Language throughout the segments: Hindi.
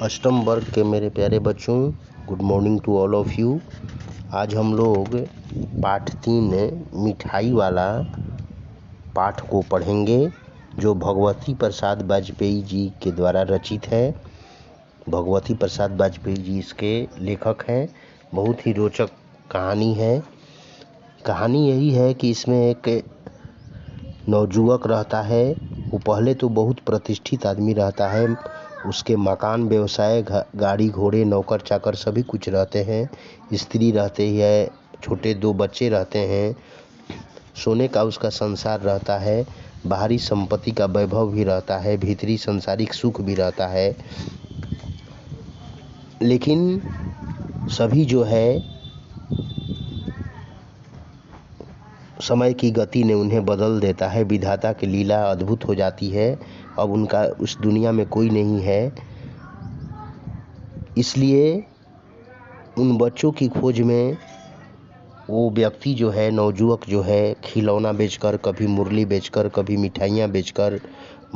अष्टम वर्ग के मेरे प्यारे बच्चों, good morning to all of you. आज हम लोग पाठ 3 मिठाई वाला पाठ को पढ़ेंगे, जो भगवती प्रसाद वाजपेयी जी के द्वारा रचित है। भगवती प्रसाद वाजपेयी जी इसके लेखक हैं। बहुत ही रोचक कहानी है। कहानी यही है कि इसमें एक नवजुवक रहता है। वो पहले तो बहुत प्रतिष्ठित आदमी रहता है। उसके मकान, व्यवसाय, गाड़ी घोड़े, नौकर चाकर सभी कुछ रहते हैं। स्त्री रहते है, छोटे 2 बच्चे रहते हैं। सोने का उसका संसार रहता है। बाहरी संपत्ति का वैभव भी रहता है। भीतरी संसारिक सुख भी रहता है। लेकिन सभी जो है, समय की गति ने उन्हें बदल देता है। विधाता की लीला अद्भुत हो जाती है। अब उनका उस दुनिया में कोई नहीं है। इसलिए उन बच्चों की खोज में वो व्यक्ति जो है, नवजुवक जो है, खिलौना बेचकर, कभी मुरली बेचकर, कभी मिठाइयाँ बेचकर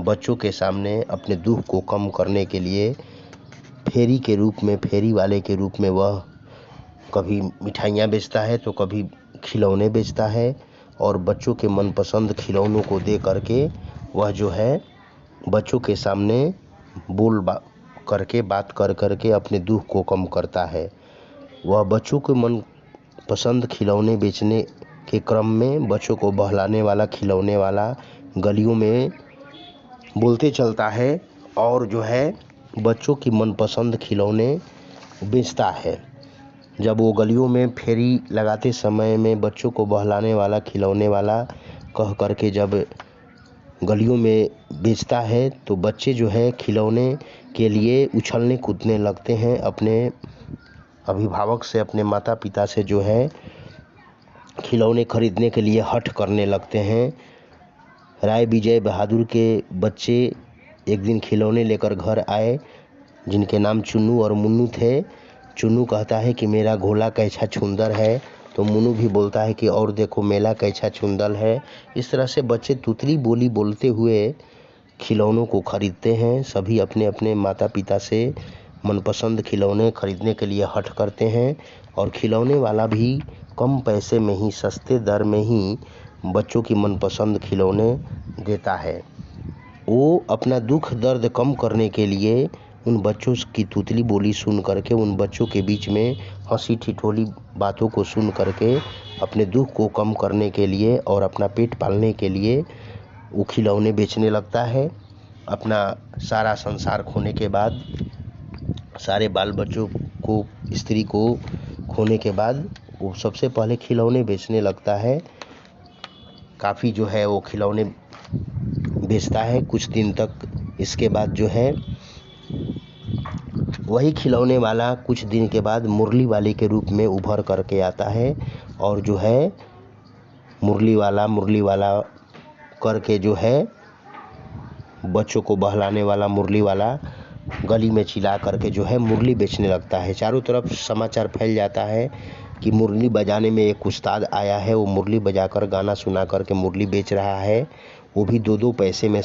बच्चों के सामने अपने दुख को कम करने के लिए फेरी के रूप में, फेरी वाले के रूप में वह कभी मिठाइयाँ बेचता है तो कभी खिलौने बेचता है। और बच्चों के मनपसंद खिलौनों को दे करके वह जो है बच्चों के सामने बात कर करके अपने दुख को कम करता है। वह बच्चों के मन पसंद खिलौने बेचने के क्रम में बच्चों को बहलाने वाला, खिलौने वाला गलियों में बोलते चलता है और जो है बच्चों की मनपसंद खिलौने बेचता है। जब वो गलियों में फेरी लगाते समय में बच्चों को बहलाने वाला, खिलौने वाला कह करके जब गलियों में बेचता है तो बच्चे जो है खिलौने के लिए उछलने कूदने लगते हैं। अपने अभिभावक से, अपने माता पिता से जो है खिलौने खरीदने के लिए हठ करने लगते हैं। राय विजय बहादुर के बच्चे एक दिन खिलौने लेकर घर आए, जिनके नाम चुन्नू और मुन्नू थे। चुन्नू कहता है कि मेरा घोड़ा कैसा सुंदर है, तो मुन्नू भी बोलता है कि और देखो मेला कैसा सुंदर है। इस तरह से बच्चे तुतली बोली बोलते हुए खिलौनों को खरीदते हैं। सभी अपने अपने माता पिता से मनपसंद खिलौने खरीदने के लिए हठ करते हैं और खिलौने वाला भी कम पैसे में ही, सस्ते दर में ही बच्चों की मनपसंद खिलौने देता है। वो अपना दुख दर्द कम करने के लिए उन बच्चों की तुतली बोली सुन करके, उन बच्चों के बीच में हंसी ठिठोली बातों को सुन करके अपने दुख को कम करने के लिए और अपना पेट पालने के लिए वो खिलौने बेचने लगता है। अपना सारा संसार खोने के बाद, सारे बाल बच्चों को, स्त्री को खोने के बाद वो सबसे पहले खिलौने बेचने लगता है। काफ़ी जो है वो खिलौने बेचता है कुछ दिन तक। इसके बाद जो है वही खिलौने वाला कुछ दिन के बाद मुरली वाले के रूप में उभर करके आता है और जो है मुरली वाला करके जो है बच्चों को बहलाने वाला, मुरली वाला गली में चिल्ला करके जो है मुरली बेचने लगता है। चारों तरफ समाचार फैल जाता है कि मुरली बजाने में एक उस्ताद आया है। वो मुरली बजाकर, गाना सुना करके मुरली बेच रहा है। वो भी 2-2 पैसे में।